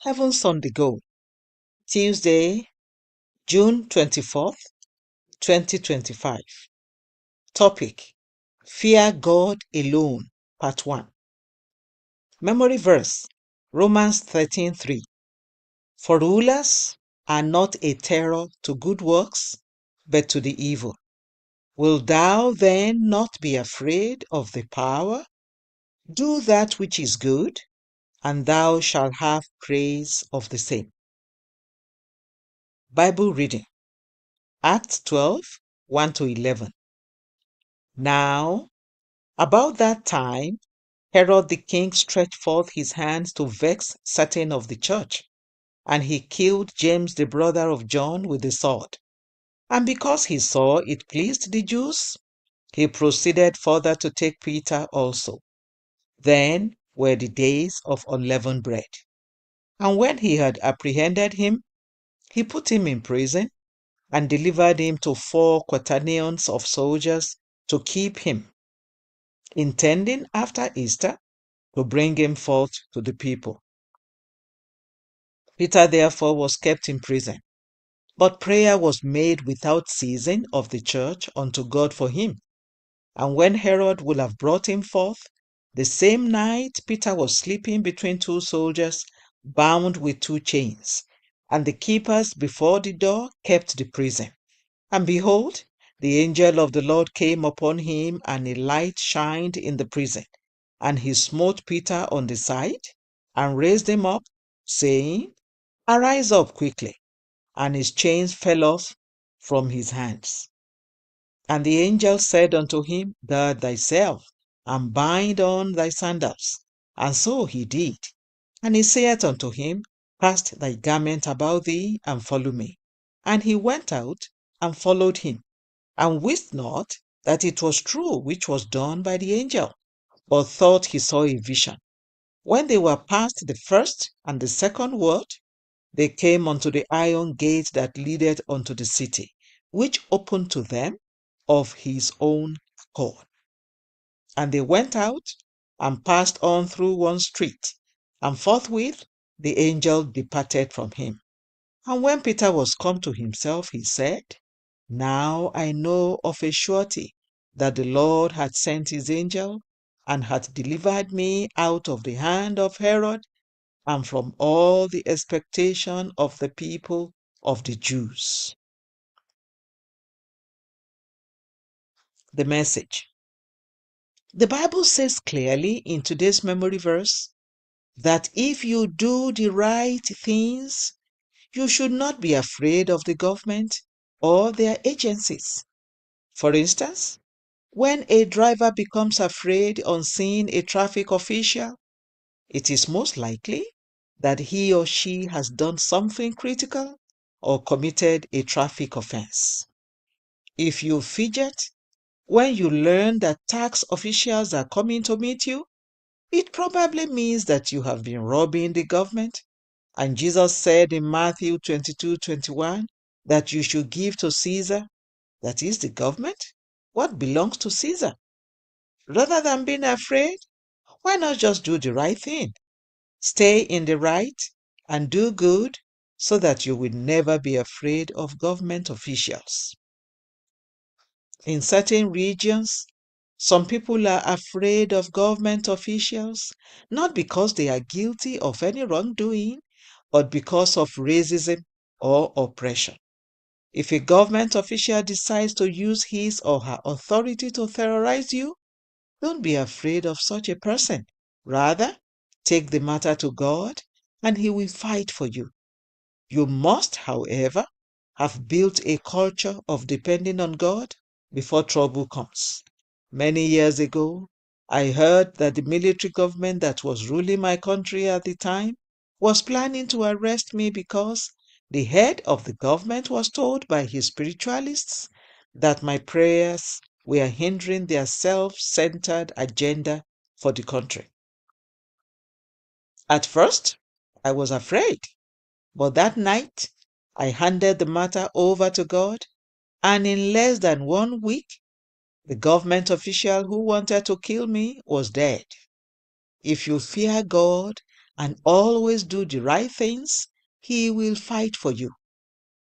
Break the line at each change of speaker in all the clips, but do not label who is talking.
Heavens on the Go, Tuesday, June 24th, 2025. Topic: Fear God Alone, Part 1. Memory verse: Romans 13:3. For rulers are not a terror to good works, but to the evil. Wilt thou then not be afraid of the power? Do that which is good, and thou shalt have praise of the same. Bible reading: Acts 12, 1-11. Now, about that time, Herod the king stretched forth his hands to vex certain of the church, and he killed James the brother of John with the sword. And because he saw it pleased the Jews, he proceeded further to take Peter also. Then were the days of unleavened bread. And when he had apprehended him, he put him in prison, and delivered him to 4 quaternions of soldiers to keep him, intending after Easter to bring him forth to the people. Peter therefore was kept in prison, but prayer was made without ceasing of the church unto God for him. And when Herod would have brought him forth, the same night Peter was sleeping between 2 soldiers, bound with 2 chains, and the keepers before the door kept the prison. And behold, the angel of the Lord came upon him, and a light shined in the prison. And he smote Peter on the side, and raised him up, saying, Arise up quickly. And his chains fell off from his hands. And the angel said unto him, Gird thyself, and bind on thy sandals. And so he did. And he saith unto him, Cast thy garment about thee, and follow me. And he went out, and followed him, and wist not that it was true which was done by the angel, but thought he saw a vision. When they were past the first and the second ward, they came unto the iron gate that leadeth unto the city, which opened to them of his own accord. And they went out, and passed on through one street, and forthwith the angel departed from him. And when Peter was come to himself, he said, Now I know of a surety that the Lord hath sent his angel, and hath delivered me out of the hand of Herod, and from all the expectation of the people of the Jews. The message. The Bible says clearly in today's memory verse that if you do the right things, you should not be afraid of the government or their agencies. For instance, when a driver becomes afraid on seeing a traffic official, it is most likely that he or she has done something critical or committed a traffic offense. If you fidget when you learn that tax officials are coming to meet you, it probably means that you have been robbing the government. And Jesus said in Matthew 22:21 that you should give to Caesar, that is the government, what belongs to Caesar. Rather than being afraid, why not just do the right thing? Stay in the right and do good so that you will never be afraid of government officials. In certain regions, some people are afraid of government officials, not because they are guilty of any wrongdoing, but because of racism or oppression. If a government official decides to use his or her authority to terrorize you, don't be afraid of such a person. Rather, take the matter to God, and he will fight for you. You must, however, have built a culture of depending on God before trouble comes. Many years ago, I heard that the military government that was ruling my country at the time was planning to arrest me because the head of the government was told by his spiritualists that my prayers were hindering their self-centered agenda for the country. At first, I was afraid, but that night, I handed the matter over to God, and in less than 1 week, the government official who wanted to kill me was dead. If you fear God and always do the right things, he will fight for you.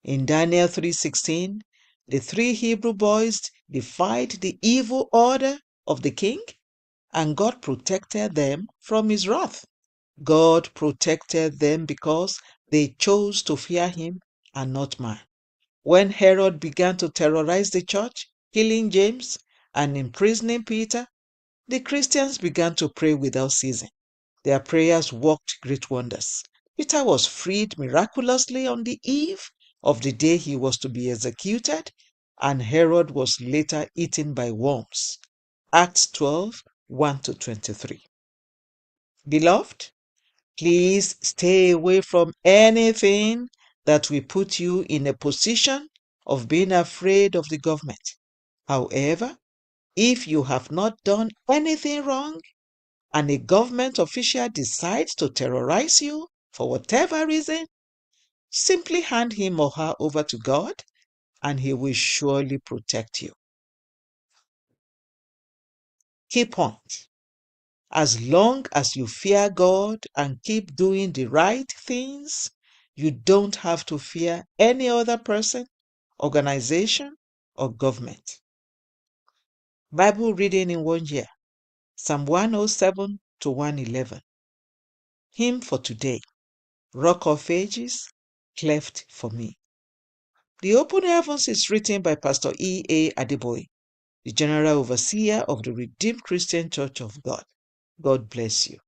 In Daniel 3:16, the three Hebrew boys defied the evil order of the king, and God protected them from his wrath. God protected them because they chose to fear him and not man. When Herod began to terrorize the church, killing James and imprisoning Peter, the Christians began to pray without ceasing. Their prayers worked great wonders. Peter was freed miraculously on the eve of the day he was to be executed, and Herod was later eaten by worms. Acts 12, 1-23. Beloved, please stay away from anything that will put you in a position of being afraid of the government. However, if you have not done anything wrong and a government official decides to terrorize you for whatever reason, simply hand him or her over to God and he will surely protect you. Key point: as long as you fear God and keep doing the right things, you don't have to fear any other person, organization, or government. Bible reading in 1 year: Psalm 107 to 111. Hymn for today: Rock of Ages, cleft for me. The Open Heavens is written by Pastor E.A. Adeboye, the General Overseer of the Redeemed Christian Church of God. God bless you.